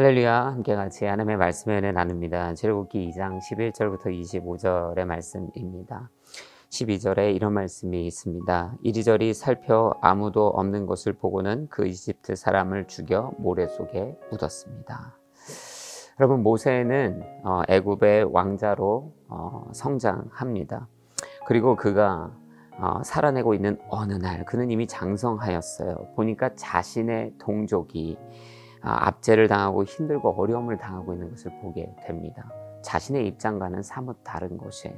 할렐루야, 함께 같이 하나님의 말씀의 은혜 나눕니다. 출애굽기 2장 11절부터 25절의 말씀입니다. 12절에 이런 말씀이 있습니다. 이리저리 살펴 아무도 없는 것을 보고는 그 이집트 사람을 죽여 모래 속에 묻었습니다. 여러분, 모세는 애굽의 왕자로 성장합니다. 그리고 그가 살아내고 있는 어느 날 그는 이미 장성하였어요. 보니까 자신의 동족이 압제를 당하고 힘들고 어려움을 당하고 있는 것을 보게 됩니다. 자신의 입장과는 사뭇 다른 것이에요.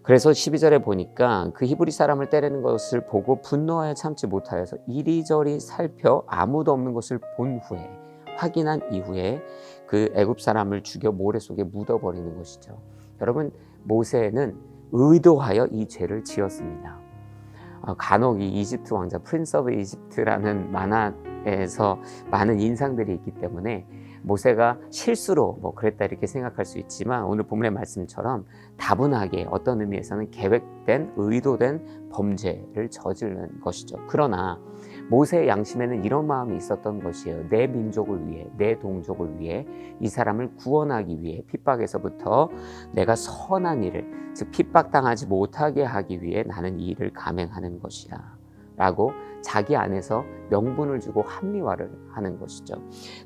그래서 12절에 보니까 그 히브리 사람을 때리는 것을 보고 분노하여 참지 못하여서 이리저리 살펴 아무도 없는 것을 본 후에, 확인한 이후에 그 애굽 사람을 죽여 모래 속에 묻어버리는 것이죠. 여러분, 모세는 의도하여 이 죄를 지었습니다. 간혹 이 이집트 왕자 프린스 오브 이집트라는 만화에서 많은 인상들이 있기 때문에 모세가 실수로 그랬다 이렇게 생각할 수 있지만, 오늘 본문의 말씀처럼 다분하게 어떤 의미에서는 계획된 의도된 범죄를 저지른 것이죠. 그러나 모세의 양심에는 이런 마음이 있었던 것이에요. 내 민족을 위해, 내 동족을 위해, 이 사람을 구원하기 위해, 핍박에서부터 내가 선한 일을, 즉 핍박당하지 못하게 하기 위해 나는 이 일을 감행하는 것이야 라고 자기 안에서 명분을 주고 합리화를 하는 것이죠.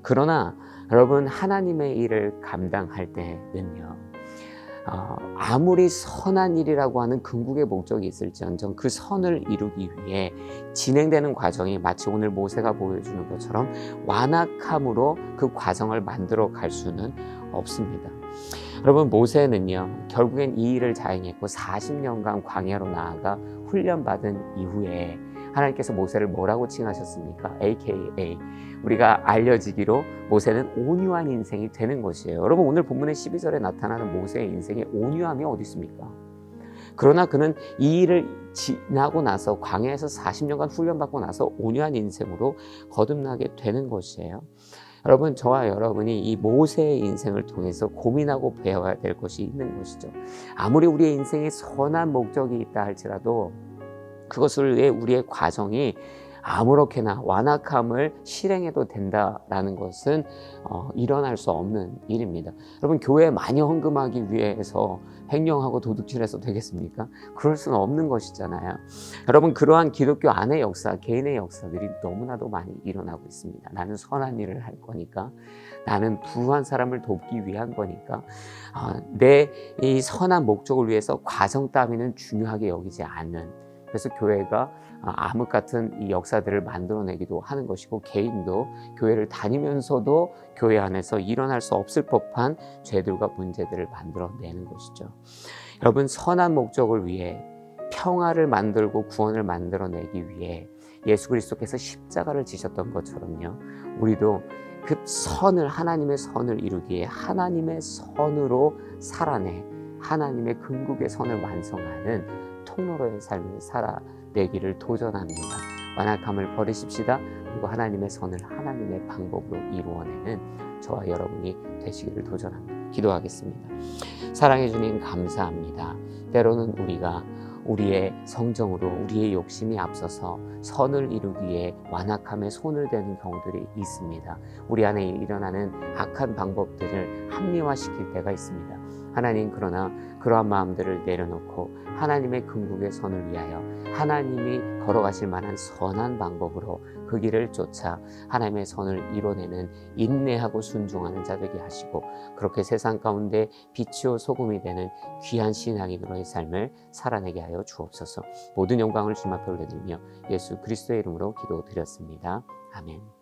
그러나 여러분, 하나님의 일을 감당할 때는요, 아무리 선한 일이라고 하는 궁극의 목적이 있을지언정 그 선을 이루기 위해 진행되는 과정이 마치 오늘 모세가 보여주는 것처럼 완악함으로 그 과정을 만들어 갈 수는 없습니다. 여러분, 모세는요, 결국엔 이 일을 자행했고 40년간 광야로 나아가 훈련받은 이후에 하나님께서 모세를 뭐라고 칭하셨습니까? AKA 우리가 알려지기로 모세는 온유한 인생이 되는 것이에요. 여러분, 오늘 본문의 12절에 나타나는 모세의 인생에 온유함이 어디 있습니까? 그러나 그는 이 일을 지나고 나서, 광야에서 40년간 훈련받고 나서 온유한 인생으로 거듭나게 되는 것이에요. 여러분, 저와 여러분이 이 모세의 인생을 통해서 고민하고 배워야 될 것이 있는 것이죠. 아무리 우리의 인생에 선한 목적이 있다 할지라도 그것을 위해 우리의 과정이 아무렇게나 완악함을 실행해도 된다라는 것은 일어날 수 없는 일입니다. 여러분, 교회에 많이 헌금하기 위해서 횡령하고 도둑질해서 되겠습니까? 그럴 수는 없는 것이잖아요. 여러분, 그러한 기독교 안의 역사, 개인의 역사들이 너무나도 많이 일어나고 있습니다. 나는 선한 일을 할 거니까, 나는 부유한 사람을 돕기 위한 거니까, 내 이 선한 목적을 위해서 과정 따위는 중요하게 여기지 않는, 그래서 교회가 암흑 같은 이 역사들을 만들어내기도 하는 것이고, 개인도 교회를 다니면서도 교회 안에서 일어날 수 없을 법한 죄들과 문제들을 만들어내는 것이죠. 여러분, 선한 목적을 위해 평화를 만들고 구원을 만들어내기 위해 예수 그리스도께서 십자가를 지셨던 것처럼요, 우리도 그 선을, 하나님의 선을 이루기에 하나님의 선으로 살아내 하나님의 궁극의 선을 완성하는 통로로의 삶을 살아내기를 도전합니다. 완악함을 버리십시다. 그리고 하나님의 선을 하나님의 방법으로 이루어내는 저와 여러분이 되시기를 도전합니다. 기도하겠습니다. 사랑해 주님, 감사합니다. 때로는 우리가 우리의 성정으로, 우리의 욕심이 앞서서 선을 이루기에 완악함에 손을 대는 경우들이 있습니다. 우리 안에 일어나는 악한 방법들을 합리화시킬 때가 있습니다. 하나님, 그러나 그러한 마음들을 내려놓고 하나님의 궁극의 선을 위하여 하나님이 걸어가실 만한 선한 방법으로 그 길을 쫓아 하나님의 선을 이뤄내는 인내하고 순종하는 자 되게 하시고, 그렇게 세상 가운데 빛이요 소금이 되는 귀한 신앙인으로의 삶을 살아내게 하여 주옵소서. 모든 영광을 주님 앞에 올려드리며 예수 그리스도의 이름으로 기도드렸습니다. 아멘.